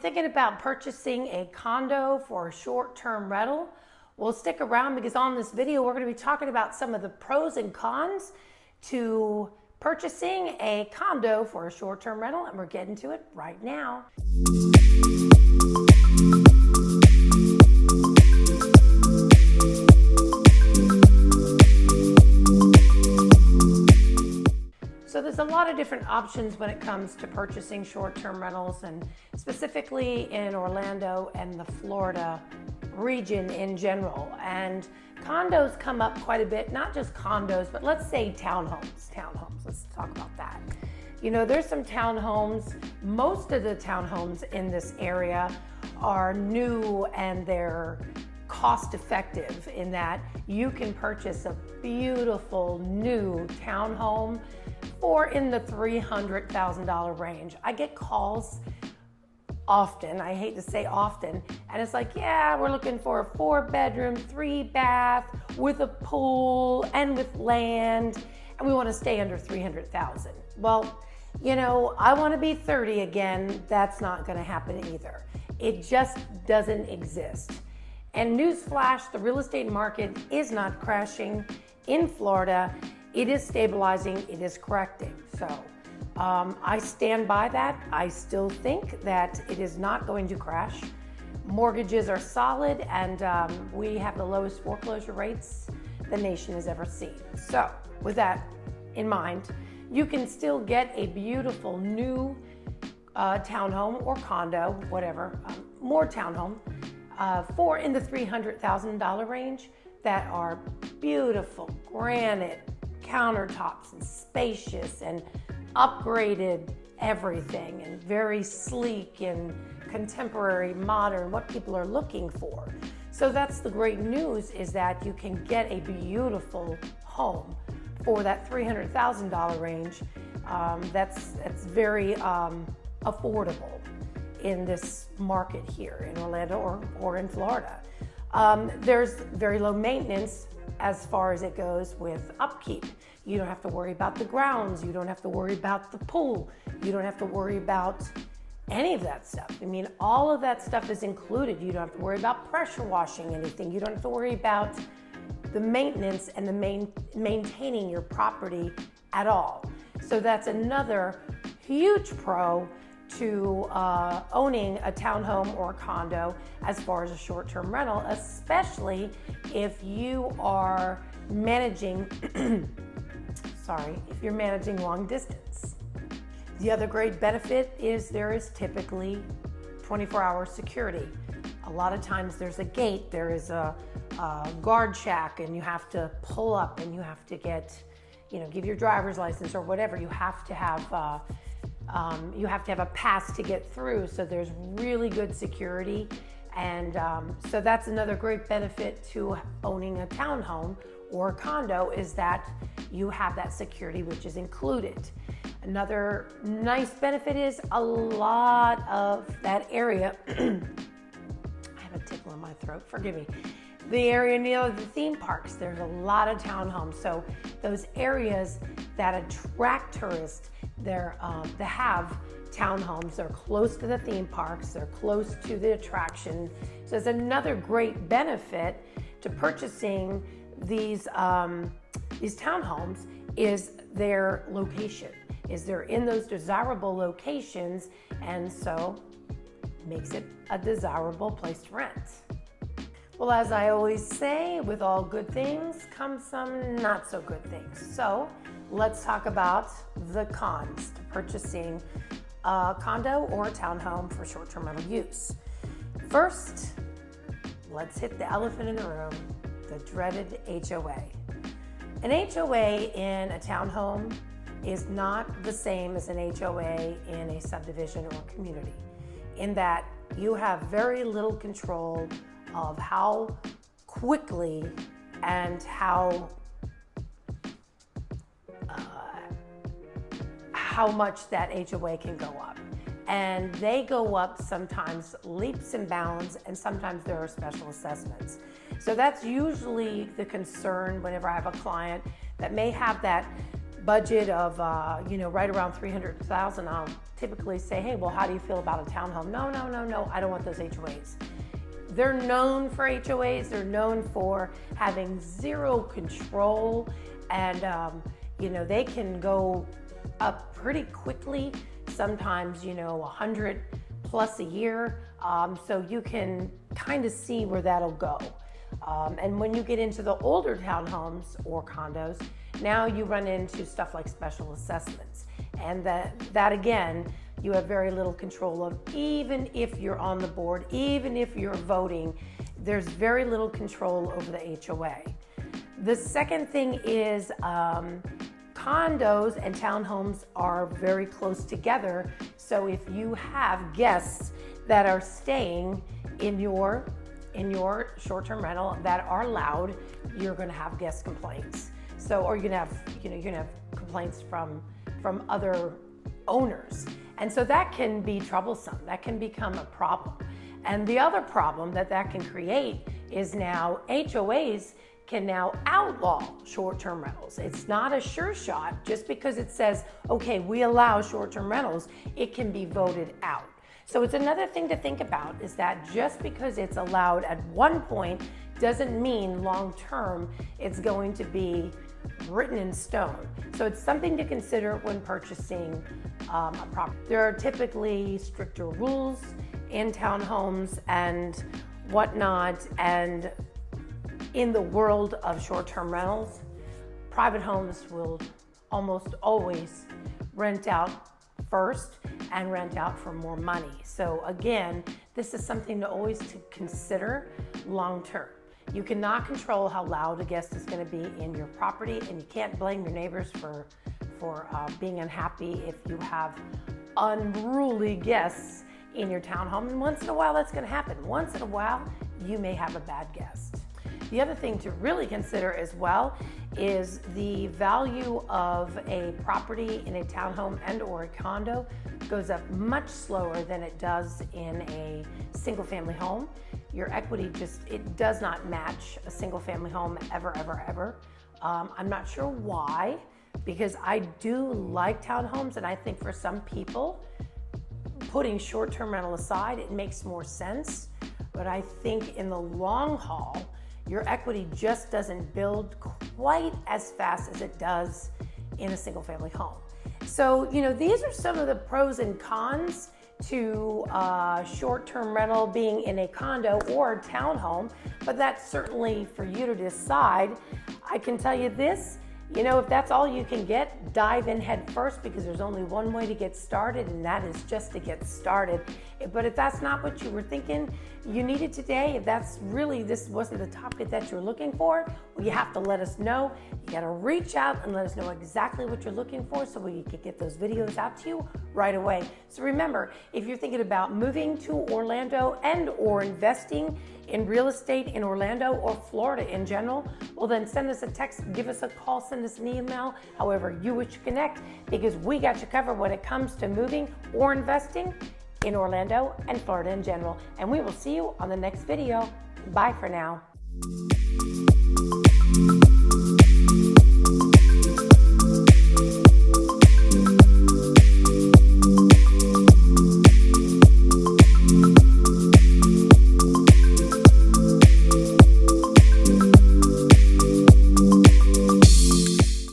thinking about purchasing a condo for a short-term rental, well, stick around because on this video we're going to be talking about some of the pros and cons to purchasing a condo for a short-term rental, and we're getting to it right now. So there's a lot of different options when it comes to purchasing short-term rentals, and specifically in Orlando and the Florida region in general. And condos come up quite a bit, not just condos, but let's say townhomes. Let's talk about that. You know, there's some townhomes. Most of the townhomes in this area are new and they're cost effective in that you can purchase a beautiful new townhome for in the $300,000 range. I get calls often, I hate to say often, and it's like, yeah, we're looking for a 4-bedroom, 3-bath with a pool and with land, and we want to stay under $300,000. Well, you know, I want to be 30 again. That's not going to happen either. It just doesn't exist. And newsflash, the real estate market is not crashing in Florida. It is stabilizing, it is correcting. So I stand by that. I still think that it is not going to crash. Mortgages are solid, and we have the lowest foreclosure rates the nation has ever seen. So with that in mind, you can still get a beautiful new townhome or condo, whatever, more townhome, for in the $300,000 range that are beautiful granite countertops and spacious and upgraded everything and very sleek and contemporary, modern, what people are looking for. So that's the great news, is that you can get a beautiful home for that $300,000 range. That's very affordable in this market here in Orlando or in Florida. There's very low maintenance as far as it goes with upkeep. You don't have to worry about the grounds. You don't have to worry about the pool. You don't have to worry about any of that stuff. I mean, all of that stuff is included. You don't have to worry about pressure washing anything. You don't have to worry about the maintenance and the maintaining your property at all. So that's another huge pro to owning a townhome or a condo as far as a short-term rental, especially if you are managing, if you're managing long distance. The other great benefit is there is typically 24-hour security. A lot of times there's a gate, there is a guard shack, and you have to pull up and you have to get, give your driver's license or whatever. You have to have a pass to get through, so there's really good security. And so that's another great benefit to owning a townhome or a condo, is that you have that security, which is included. Another nice benefit is a lot of that area, I have a tickle in my throat, forgive me. The area near the theme parks, there's a lot of townhomes. So those areas that attract tourists, they have townhomes. They're close to the theme parks. They're close to the attraction. So it's another great benefit to purchasing these townhomes, is their location. Is they're in those desirable locations, and so makes it a desirable place to rent. Well, as I always say, with all good things come some not so good things. So let's talk about the cons to purchasing a condo or a townhome for short-term rental use. First, let's hit the elephant in the room, the dreaded HOA. An HOA in a townhome is not the same as an HOA in a subdivision or community, in that you have very little control of how quickly and how much that HOA can go up. And they go up sometimes leaps and bounds, and sometimes there are special assessments. So that's usually the concern whenever I have a client that may have that budget of, right around 300,000, I'll typically say, hey, well, how do you feel about a townhome? No, I don't want those HOAs. They're known for HOAs. They're known for having zero control, and they can go up pretty quickly. Sometimes 100 plus a year. So you can kind of see where that'll go. And when you get into the older townhomes or condos, now you run into stuff like special assessments, and that again, you have very little control of. Even if you're on the board, even if you're voting, there's very little control over the HOA. The second thing is condos and townhomes are very close together. So if you have guests that are staying in your short-term rental that are loud, you're going to have guest complaints. So, or you're going to have complaints from other owners. And so that can be troublesome. That can become a problem. And the other problem that can create is now HOAs can now outlaw short-term rentals. It's not a sure shot. Just because it says, okay, we allow short-term rentals, it can be voted out. So it's another thing to think about, is that just because it's allowed at one point doesn't mean long-term it's going to be written in stone. So it's something to consider when purchasing a property. There are typically stricter rules in townhomes and whatnot, and in the world of short-term rentals, private homes will almost always rent out first and rent out for more money. So again, this is something to always to consider long-term. You cannot control how loud a guest is going to be in your property, and you can't blame your neighbors for being unhappy if you have unruly guests in your townhome. And once in a while, that's going to happen. Once in a while, you may have a bad guest. The other thing to really consider as well is the value of a property in a townhome and or a condo goes up much slower than it does in a single family home. Your equity it does not match a single family home ever. I'm not sure why, because I do like townhomes, and I think for some people, putting short-term rental aside, it makes more sense. But I think in the long haul, your equity just doesn't build quite as fast as it does in a single family home. So, these are some of the pros and cons to short-term rental being in a condo or a townhome, but that's certainly for you to decide. I can tell you this, if that's all you can get, dive in head first, because there's only one way to get started, and that is just to get started. But if that's not what you were thinking you needed today, if this wasn't the topic that you're looking for, well, you have to let us know. You got to reach out and let us know exactly what you're looking for so we can get those videos out to you right away. So remember, if you're thinking about moving to Orlando and or investing in real estate in Orlando or Florida in general, well, then send us a text, give us a call, send us an email, however you wish to connect, because we got you covered when it comes to moving or investing in Orlando and Florida in general. And we will see you on the next video. Bye for now.